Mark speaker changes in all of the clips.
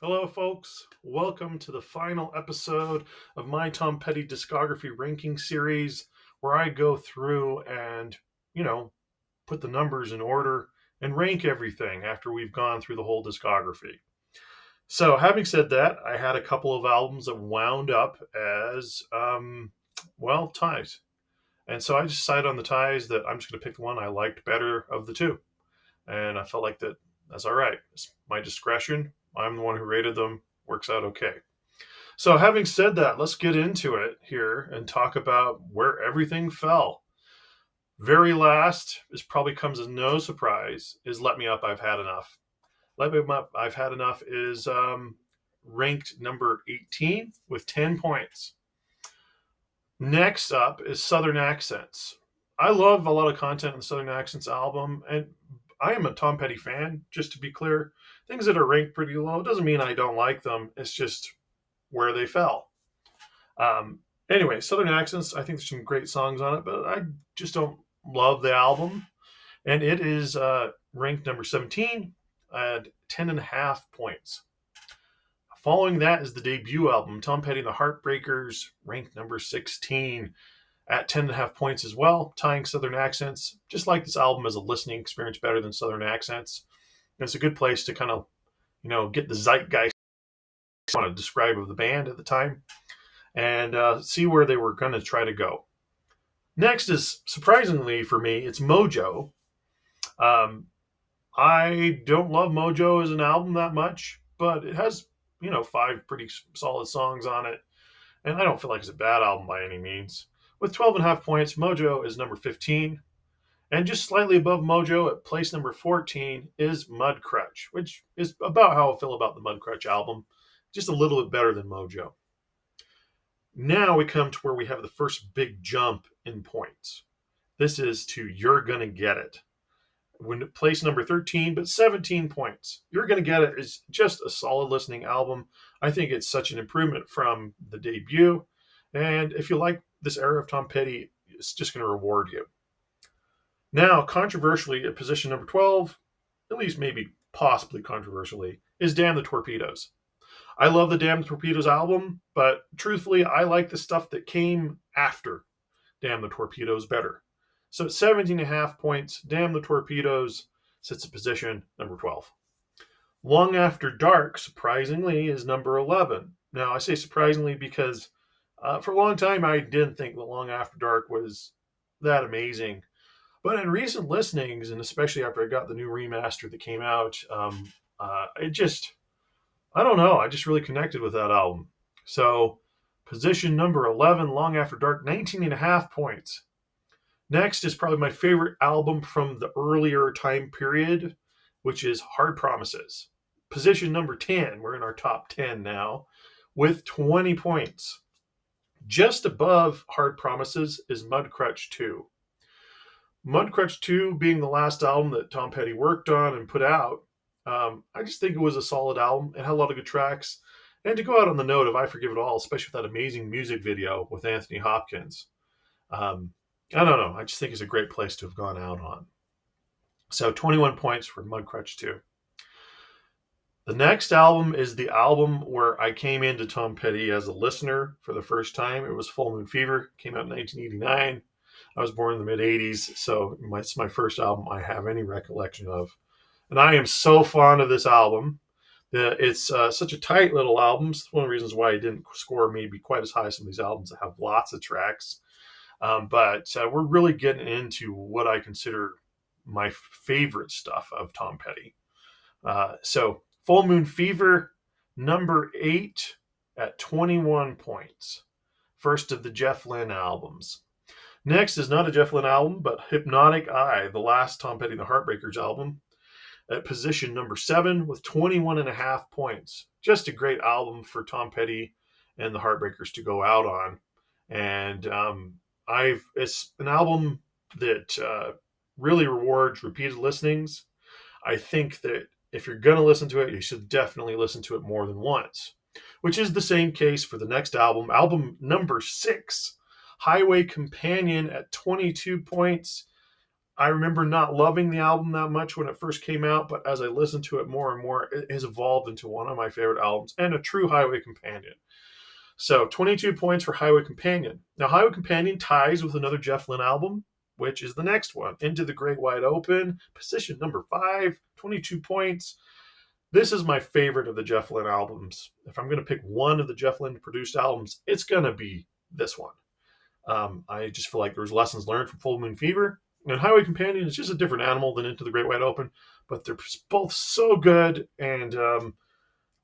Speaker 1: Hello, folks. Welcome to the final episode of my Tom Petty Discography ranking series, where I go through and, you know, put the numbers in order and rank everything after we've gone through the whole discography. So, having said that, I had a couple of albums that wound up as, ties. And so I decided on the ties that I'm just going to pick the one I liked better of the two. And I felt like that's all right. It's my discretion. I'm the one who rated them. Works out okay. So, having said that, let's get into it here and talk about where everything fell. Very last, this probably comes as no surprise, is Let Me Up, I've Had Enough. Let Me Up, I've Had Enough is ranked number 18 with 10 points. Next up is Southern Accents. I love a lot of content on the Southern Accents album, and I am a Tom Petty fan, just to be clear. Things that are ranked pretty low doesn't mean I don't like them. It's just where they fell. Anyway, Southern Accents, I think there's some great songs on it, but I just don't love the album. And it is ranked number 17 at 10.5 points. Following that is the debut album, Tom Petty and the Heartbreakers, ranked number 16 at 10.5 points as well, tying Southern Accents. Just like this album as a listening experience better than Southern Accents. It's a good place to kind of, get the zeitgeist I want to describe of the band at the time and see where they were going to try to go. Next is, surprisingly for me, it's Mojo. I don't love Mojo as an album that much, but it has, 5 pretty solid songs on it. And I don't feel like it's a bad album by any means. With 12.5 points, Mojo is number 15. And just slightly above Mojo at place number 14 is Mudcrutch, which is about how I feel about the Mudcrutch album. Just a little bit better than Mojo. Now we come to where we have the first big jump in points. This is to You're Gonna Get It. When place number 13, but 17 points. You're Gonna Get It is just a solid listening album. I think it's such an improvement from the debut. And if you like this era of Tom Petty, it's just going to reward you. Now, controversially, at position number 12, at least maybe possibly controversially, is Damn the Torpedoes. I love the Damn the Torpedoes album, but truthfully, I like the stuff that came after Damn the Torpedoes better. So at 17.5 points, Damn the Torpedoes sits at position number 12. Long After Dark, surprisingly, is number 11. Now, I say surprisingly because for a long time I didn't think that Long After Dark was that amazing. But in recent listenings, and especially after I got the new remaster that came out, I don't know. I just really connected with that album. So, position number 11, Long After Dark, 19.5 points. Next is probably my favorite album from the earlier time period, which is Hard Promises. Position number 10, we're in our top 10 now, with 20 points. Just above Hard Promises is Mudcrutch 2. Mudcrutch 2 being the last album that Tom Petty worked on and put out, I just think it was a solid album. It had a lot of good tracks. And to go out on the note of I Forgive It All, especially with that amazing music video with Anthony Hopkins, I don't know. I just think it's a great place to have gone out on. So 21 points for Mudcrutch 2. The next album is the album where I came into Tom Petty as a listener for the first time. It was Full Moon Fever. It came out in 1989. I was born in the mid-'80s, so it's my first album I have any recollection of. And I am so fond of this album. It's such a tight little album. It's one of the reasons why it didn't score maybe quite as high as some of these albums that have lots of tracks. But we're really getting into what I consider my favorite stuff of Tom Petty. So Full Moon Fever, number 8 at 21 points. First of the Jeff Lynne albums. Next is not a Jeff Lynne album, but Hypnotic Eye, the last Tom Petty and the Heartbreakers album, at position number 7 with 21.5 points. Just a great album for Tom Petty and the Heartbreakers to go out on. And it's an album that really rewards repeated listenings. I think that if you're going to listen to it, you should definitely listen to it more than once, which is the same case for the next album number 6, Highway Companion at 22 points. I remember not loving the album that much when it first came out, but as I listened to it more and more, it has evolved into one of my favorite albums and a true Highway Companion. So 22 points for Highway Companion. Now, Highway Companion ties with another Jeff Lynne album, which is the next one, Into the Great Wide Open, position number 5, 22 points. This is my favorite of the Jeff Lynne albums. If I'm going to pick one of the Jeff Lynne produced albums, it's going to be this one. I just feel like there's lessons learned from Full Moon Fever. And Highway Companion is just a different animal than Into the Great Wide Open, but they're both so good. And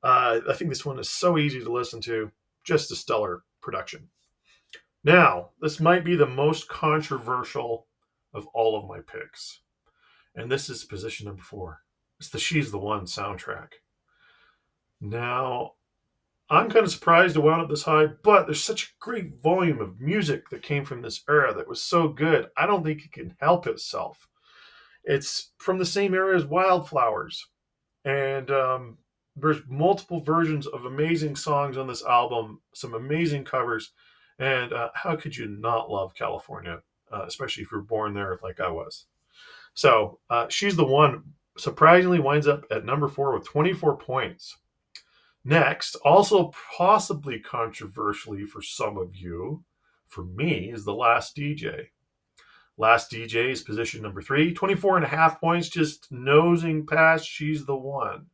Speaker 1: I think this one is so easy to listen to. Just a stellar production. Now, this might be the most controversial of all of my picks. And this is position number 4. It's the She's the One soundtrack. Now, I'm kind of surprised it wound up this high, but there's such a great volume of music that came from this era that was so good. I don't think it can help itself. It's from the same era as Wildflowers. And there's multiple versions of amazing songs on this album, some amazing covers. And how could you not love California, especially if you're born there like I was? So She's the One surprisingly winds up at number 4 with 24 points. Next, also possibly controversially for some of you, for me, is The Last DJ. Last DJ is position number 3, 24 and a half points, just nosing past She's the One.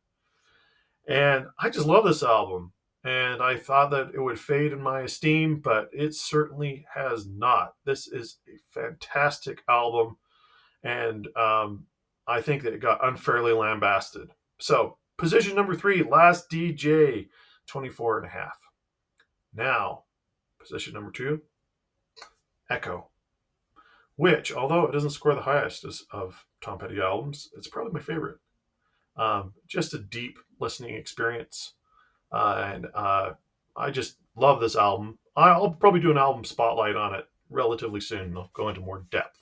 Speaker 1: And I just love this album. And I thought that it would fade in my esteem, but it certainly has not. This is a fantastic album. And I think that it got unfairly lambasted. So, position number 3, Last DJ, 24 and a half. Now, position number 2, Echo, which, although it doesn't score the highest of Tom Petty albums, it's probably my favorite. Just a deep listening experience. And I just love this album. I'll probably do an album spotlight on it relatively soon. I'll go into more depth.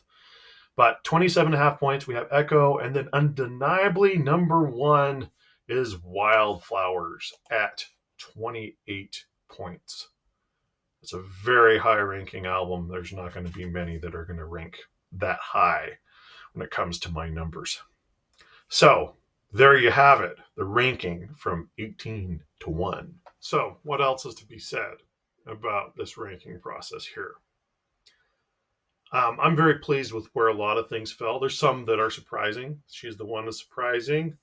Speaker 1: But 27 and a half points, we have Echo. And then undeniably number 1 is Wildflowers at 28 points. It's a very high ranking album. There's not going to be many that are going to rank that high when it comes to my numbers. So there you have it, the ranking from 18 to 1. So what else is to be said about this ranking process here? I'm very pleased with where a lot of things fell. There's some that are surprising. She's the One that's surprising.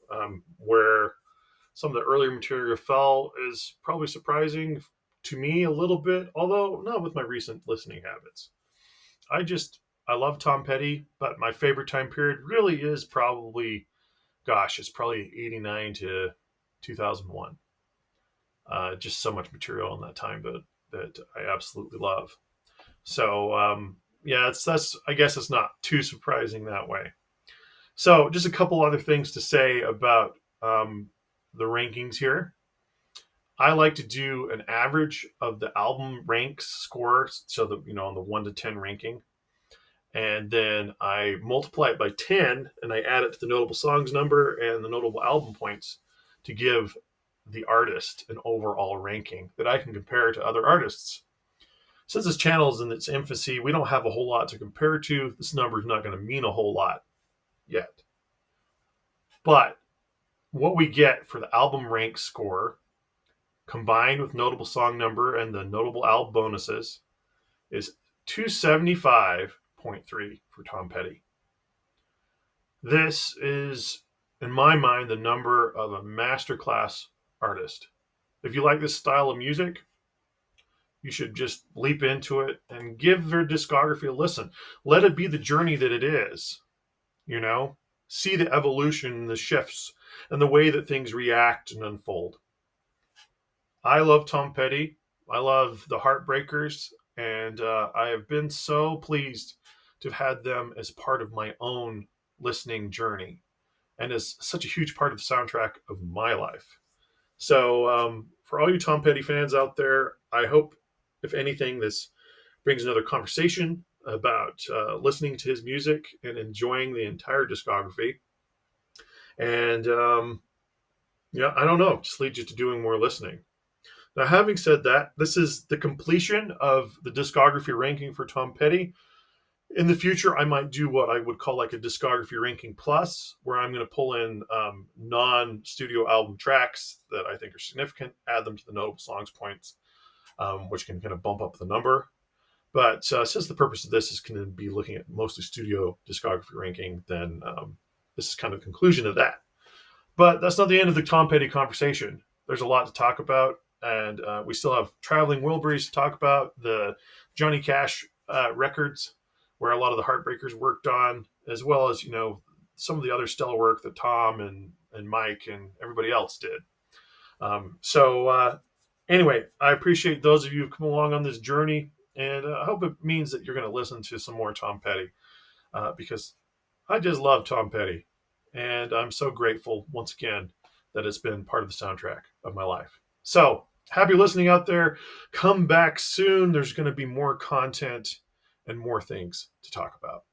Speaker 1: Where some of the earlier material fell is probably surprising to me a little bit, although not with my recent listening habits. I love Tom Petty, but my favorite time period really is probably, it's probably 89 to 2001. Just so much material in that time that I absolutely love. So, I guess it's not too surprising that way. So just a couple other things to say about the rankings here. I like to do an average of the album ranks score, so that on the 1 to 10 ranking, and then I multiply it by 10, and I add it to the notable songs number and the notable album points to give the artist an overall ranking that I can compare to other artists. Since this channel is in its infancy, we don't have a whole lot to compare to. This number is not going to mean a whole lot yet. But what we get for the album rank score, combined with notable song number and the notable album bonuses, is 275.3 for Tom Petty. This is, in my mind, the number of a masterclass artist. If you like this style of music, you should just leap into it and give their discography a listen. Let it be the journey that it is. See the evolution, the shifts, and the way that things react and unfold. I love Tom Petty. I love the Heartbreakers, and I have been so pleased to have had them as part of my own listening journey and as such a huge part of the soundtrack of my life. So for all you Tom Petty fans out there, I hope, if anything, this brings another conversation about listening to his music and enjoying the entire discography. And I don't know, just leads you to doing more listening. Now, having said that, this is the completion of the discography ranking for Tom Petty. In the future, I might do what I would call like a discography ranking plus, where I'm going to pull in non-studio album tracks that I think are significant, add them to the notable songs points, which can kind of bump up the number. But since the purpose of this is going to be looking at mostly studio discography ranking, then this is kind of the conclusion of that. But that's not the end of the Tom Petty conversation. There's a lot to talk about, and we still have Traveling Wilburys to talk about, the Johnny Cash records, where a lot of the Heartbreakers worked on, as well as some of the other stellar work that Tom and Mike and everybody else did. Anyway, I appreciate those of you who've come along on this journey, and I hope it means that you're going to listen to some more Tom Petty, because I just love Tom Petty, and I'm so grateful once again that it's been part of the soundtrack of my life. So happy listening out there. Come back soon. There's going to be more content and more things to talk about.